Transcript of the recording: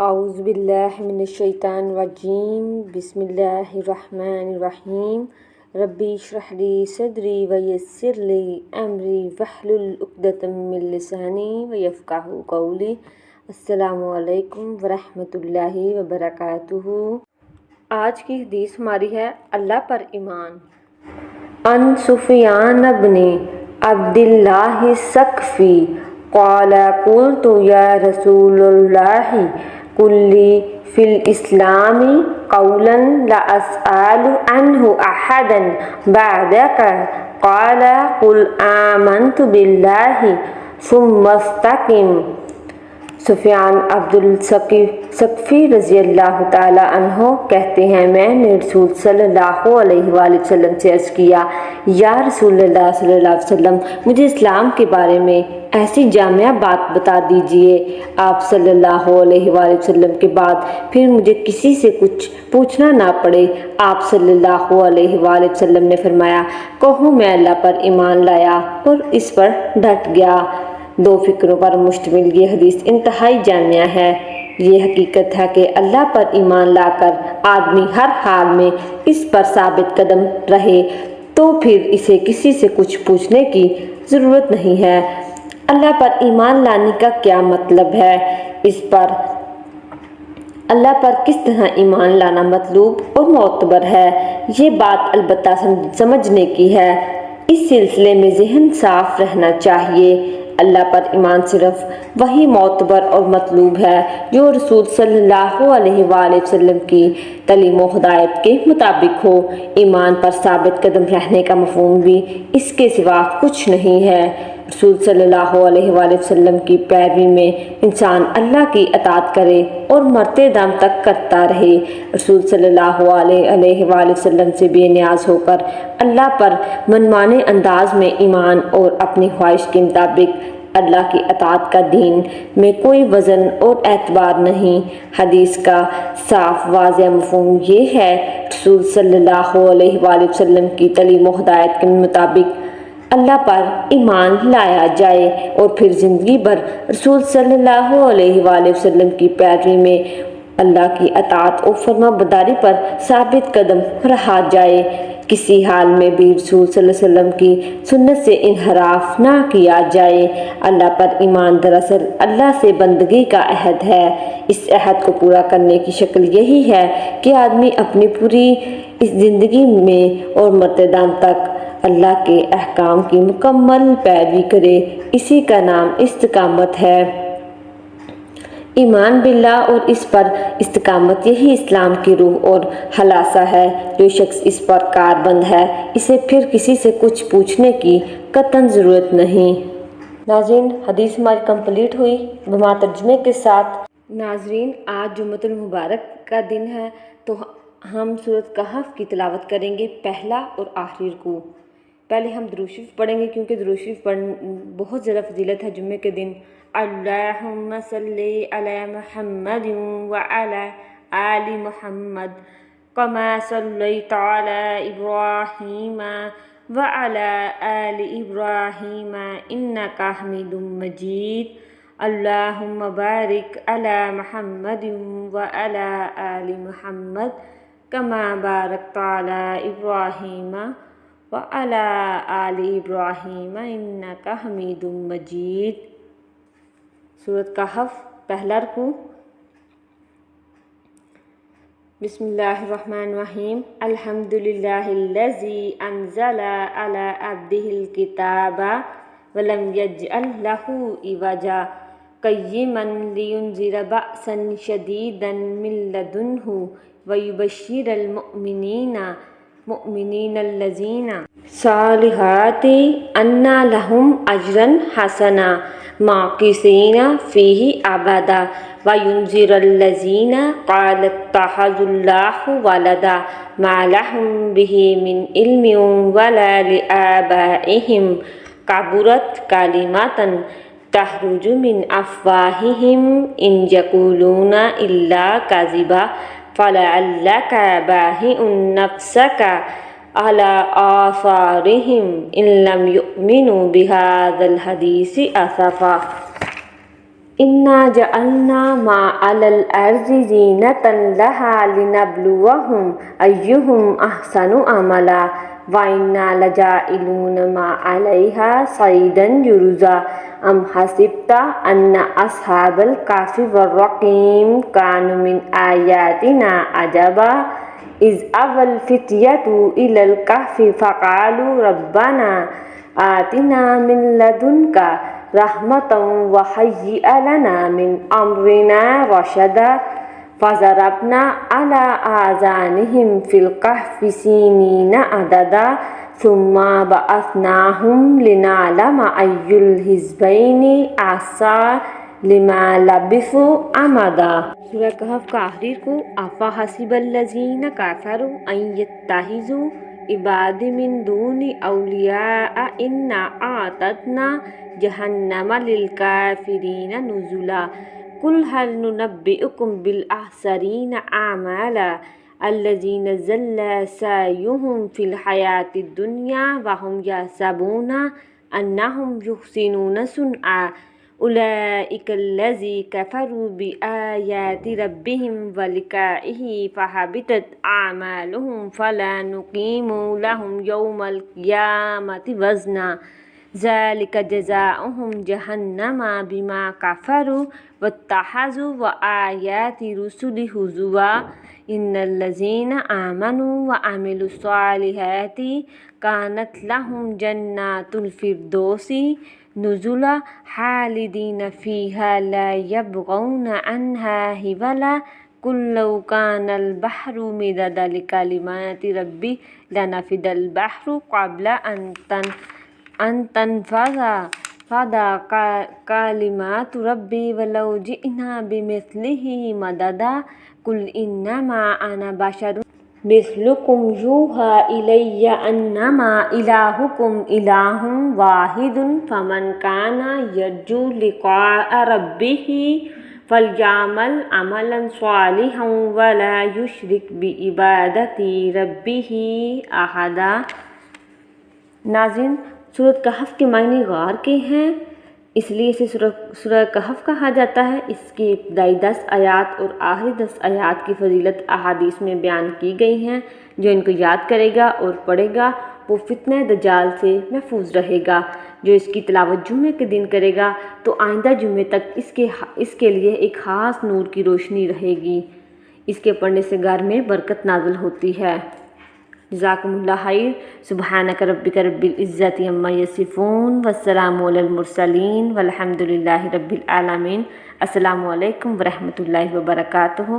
اعوذ باللہ من الشیطان الرجیم بسم اللہ الرحمن الرحیم ربی اشرح لی صدری ویسر لی امری واحلل عقدۃ من لسانی یفقہوا قولی۔ السلام علیکم ورحمۃ اللہ وبرکاتہ۔ آج کی حدیث ہماری ہے اللہ پر ایمان۔ ان سفیان بن عبد اللہ الثقفی قال قلت یا رسول اللہ قل لی فی الاسلام قولا لا اسأل عنہ احدا بعدک قال قل آمنت باللہ ثم استقم۔ سفیان عبد الثقفی رضی اللہ تعالیٰ عنہ کہتے ہیں، میں نے رسول صلی اللہ علیہ وآلہ وسلم سے عرض کیا، یا رسول اللہ صلی اللہ علیہ وسلم، مجھے اسلام کے بارے میں ایسی جامع بات بتا دیجئے۔ آپ صلی اللہ علیہ وآلہ وسلم کے بعد پھر مجھے کسی سے کچھ پوچھنا نہ پڑے۔ آپ صلی اللہ علیہ وآلہ وسلم نے فرمایا، کہو میں اللہ پر ایمان لایا اور اس پر ڈٹ گیا۔ دو فکروں پر مشتمل یہ حدیث انتہائی جامع ہے۔ یہ حقیقت ہے کہ اللہ پر ایمان لا کر آدمی ہر حال میں اس پر ثابت قدم رہے تو پھر اسے کسی سے کچھ پوچھنے کی ضرورت نہیں ہے۔ اللہ پر ایمان لانے کا کیا مطلب ہے؟ اس پر اللہ پر کس طرح ایمان لانا مطلوب اور معتبر ہے، یہ بات البتہ سمجھنے کی ہے۔ اس سلسلے میں ذہن صاف رہنا چاہیے۔ اللہ پر ایمان صرف وہی معتبر اور مطلوب ہے جو رسول صلی اللہ علیہ وآلہ وسلم کی تعلیم و ہدایت کے مطابق ہو۔ ایمان پر ثابت قدم رہنے کا مفہوم بھی اس کے سوا کچھ نہیں ہے۔ رسول صلی اللہ علیہ وآلہ وسلم کی پیروی میں انسان اللہ کی اطاعت کرے اور مرتے دم تک کرتا رہے۔ رسول صلی اللہ علیہ وآلہ وسلم سے بے نیاز ہو کر اللہ پر منمانے انداز میں ایمان اور اپنی خواہش کے مطابق اللہ کی اطاعت کا دین میں کوئی وزن اور اعتبار نہیں۔ حدیث کا صاف واضح مفہوم یہ ہے، رسول صلی اللہ علیہ وآلہ وسلم کی تعلیم و ہدایت کے مطابق اللہ پر ایمان لایا جائے اور پھر زندگی بھر رسول صلی اللہ علیہ وآلہ وسلم کی پیروی میں اللہ کی اطاعت اور فرما برداری پر ثابت قدم رہا جائے۔ کسی حال میں بھی رسول صلی اللہ علیہ وسلم کی سنت سے انحراف نہ کیا جائے۔ اللہ پر ایمان دراصل اللہ سے بندگی کا عہد ہے۔ اس عہد کو پورا کرنے کی شکل یہی ہے کہ آدمی اپنی پوری اس زندگی میں اور مرتے دم تک اللہ کے احکام کی مکمل پیروی کرے۔ اسی کا نام استقامت ہے۔ ایمان باللہ اور اس پر استقامت یہی اسلام کی روح اور خلاصہ ہے۔ جو شخص اس پر کاربند ہے اسے پھر کسی سے کچھ پوچھنے کی قطعاً ضرورت نہیں۔ ناظرین، حدیث ہماری کمپلیٹ ہوئی بما ترجمے کے ساتھ۔ ناظرین، آج جمعۃ المبارک کا دن ہے تو ہم سورۃ کہف کی تلاوت کریں گے، پہلا اور آخری رکوع۔ پہلے ہم درود شریف پڑھیں گے کیونکہ درود شریف بہت زیادہ فضیلت ہے جمعے کے دن۔ اللہم صلی علی محمد وعلی آل محمد کما صلیت علی ابراہیم وعلی آل ابراہیم انک حمید مجید۔ اللہم بارک علی محمد وعلی آل محمد کما بارکت علی ابراہیم وعلی آل ابراہیم انک حمید مجید۔ سورۃ کہف، پہلا رکوع۔ بسم اللہ الرحمن الرحیم۔ الحمدللہ الذی انزل علی عبدہ الکتاب ولم یجعل لہ عوجا قیما لینذر بأسا شدیدا من لدنہ ویبشر المؤمنین الذین صالحات ان لہم اجرا حسنا ماکثین فیہ ابدا وینذر الذین قالوا اتخذ اللہ ولدا ما لہم بہ من علم ولا لآبائہم کبرت کلمۃ تخرج من افواہہم ان یقولون الا کذبا فلعلک باخع نفسک علی آثارہم ان لم یؤمنوا بہذا الحدیث اسفا۔ إنا جعلنا ما على الأرض زينة لها لنبلوهم أيهم أحسن عملا وإنا لجاعلون ما عليها صعيدا جرزا أم حسبت أن أصحاب الكهف والرقيم كانوا من آياتنا عجبا إذ أوى الفتية إلى الكهف فقالوا ربنا آتنا من لدنك رحمة وهيئ لنا من أمرنا رشدا فضربنا على آذانهم في الكهف سنين عددا ثم بعثناهم لنعلم أي الحزبين أحصى لما لبثوا أمدا۔ سورہ کہف کا آخری رکوع أفحسب الذين كفروا أن يتخذوا عبادي من دوني أولياء إنا أعتدنا جهنم للكافرين نزلا قل هل ننبئكم بالأخسرين أعمالا الذين ضل سعيهم في الحياة الدنيا وهم يحسبون أنهم يحسنون صنعا أولئك الذين كفروا بآيات ربهم ولقائه فحبطت أعمالهم فلا نقيم لهم يوم القيامة وزنا ذلك جزاؤهم جهنم بما كفروا واتخذوا آيات رسلي هزوا إن الذين آمنوا وعملوا الصالحات كانت لهم جنات الفردوس نزلا خالدين فيها لا يبغون عنها حولا قل لو كان البحر مدادا لكلمات ربي لنفد البحر قبل أن تنفذ كلمات ربي ولو جئنا بمثله مددا قل إنما أنا بشر مثلكم يوحى إلي أنما إلهكم إله واحد فمن كان يرجو لقاء ربه فليعمل عملا صالحا ولا يشرك بعبادة ربه أحدا۔ ناظرین، سورۃ کہف کے معنی غار کے ہیں، اس لیے اسے سورہ کہف کہا جاتا ہے۔ اس کی ابتدائی 10 آیات اور آخری 10 آیات کی فضیلت احادیث میں بیان کی گئی ہیں۔ جو ان کو یاد کرے گا اور پڑھے گا وہ فتنہ دجال سے محفوظ رہے گا۔ جو اس کی تلاوت جمعے کے دن کرے گا تو آئندہ جمعے تک اس کے لیے ایک خاص نور کی روشنی رہے گی۔ اس کے پڑھنے سے گھر میں برکت نازل ہوتی ہے۔ جزاکم اللہ خیر۔ سبحانک ربک رب العزت عما یصفون والسلام علی المرسلین والحمد للہ رب العالمین۔ السلام علیکم ورحمۃ اللہ وبرکاتہ۔